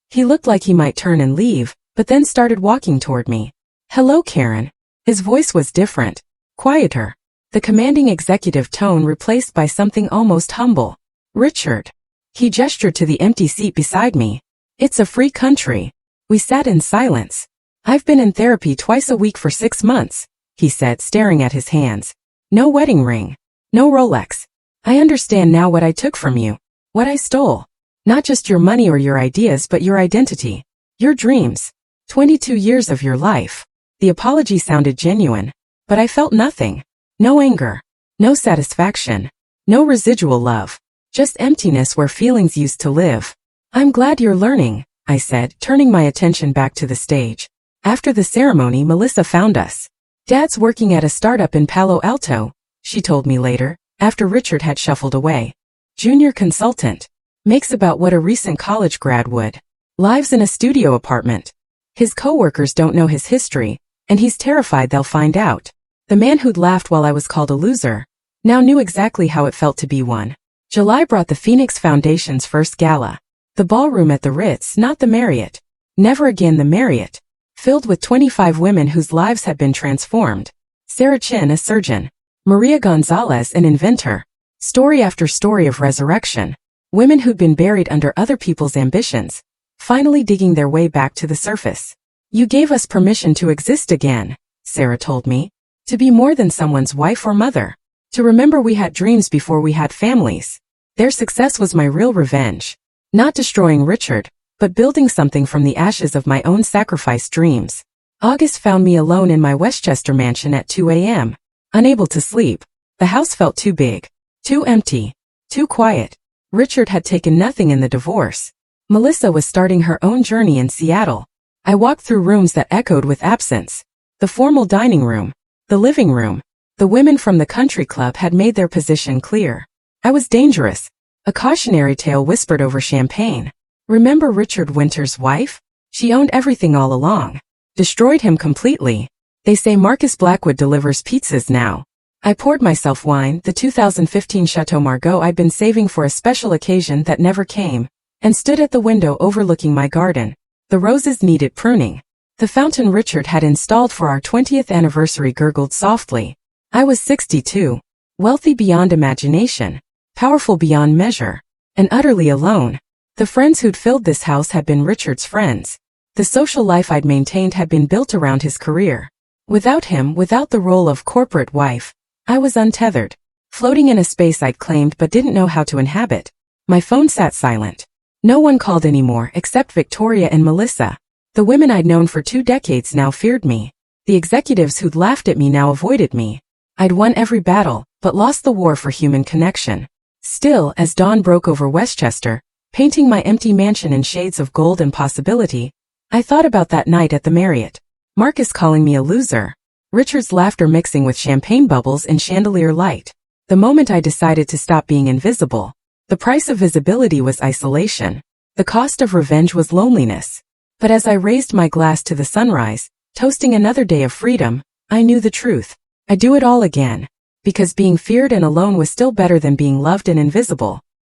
He looked like he might turn and leave, but then started walking toward me. Hello, Karen. His voice was different, quieter. The commanding executive tone replaced by something almost humble. Richard. He gestured to the empty seat beside me. It's a free country. We sat in silence. I've been in therapy twice a week for 6 months, he said, staring at his hands. No wedding ring. No Rolex. I understand now what I took from you. What I stole. Not just your money or your ideas, but your identity. Your dreams. 22 years of your life. The apology sounded genuine, but I felt nothing. No anger. No satisfaction. No residual love. Just emptiness where feelings used to live. I'm glad you're learning, I said, turning my attention back to the stage. After the ceremony, Melissa found us. Dad's working at a startup in Palo Alto, she told me later, after Richard had shuffled away. Junior consultant. Makes about what a recent college grad would. Lives in a studio apartment. His coworkers don't know his history, and he's terrified they'll find out. The man who'd laughed while I was called a loser now knew exactly how it felt to be one. July brought the Phoenix Foundation's first gala. The ballroom at the Ritz, not the Marriott. Never again the Marriott. Filled with 25 women whose lives had been transformed. Sarah Chin, a surgeon. Maria Gonzalez, an inventor. Story after story of resurrection. Women who'd been buried under other people's ambitions, finally digging their way back to the surface. You gave us permission to exist again, Sarah told me. To be more than someone's wife or mother. To remember we had dreams before we had families. Their success was my real revenge. Not destroying Richard, but building something from the ashes of my own sacrificed dreams. August found me alone in my Westchester mansion at 2 a.m. Unable to sleep. The house felt too big. Too empty. Too quiet. Richard had taken nothing in the divorce. Melissa was starting her own journey in Seattle. I walked through rooms that echoed with absence. The formal dining room. The living room. The women from the country club had made their position clear. I was dangerous. A cautionary tale whispered over champagne. Remember Richard Winter's wife? She owned everything all along. Destroyed him completely. They say Marcus Blackwood delivers pizzas now. I poured myself wine, the 2015 Chateau Margaux I'd been saving for a special occasion that never came, and stood at the window overlooking my garden. The roses needed pruning. The fountain Richard had installed for our 20th anniversary gurgled softly. I was 62. Wealthy beyond imagination. Powerful beyond measure. And utterly alone. The friends who'd filled this house had been Richard's friends. The social life I'd maintained had been built around his career. Without him, without the role of corporate wife, I was untethered. Floating in a space I'd claimed but didn't know how to inhabit. My phone sat silent. No one called anymore except Victoria and Melissa. The women I'd known for 2 decades now feared me. The executives who'd laughed at me now avoided me. I'd won every battle, but lost the war for human connection. Still, as dawn broke over Westchester, painting my empty mansion in shades of gold and possibility, I thought about that night at the Marriott. Marcus calling me a loser. Richard's laughter mixing with champagne bubbles and chandelier light. The moment I decided to stop being invisible. The price of visibility was isolation. The cost of revenge was loneliness. But as I raised my glass to the sunrise, toasting another day of freedom, I knew the truth. I'd do it all again. Because being feared and alone was still better than being loved and invisible.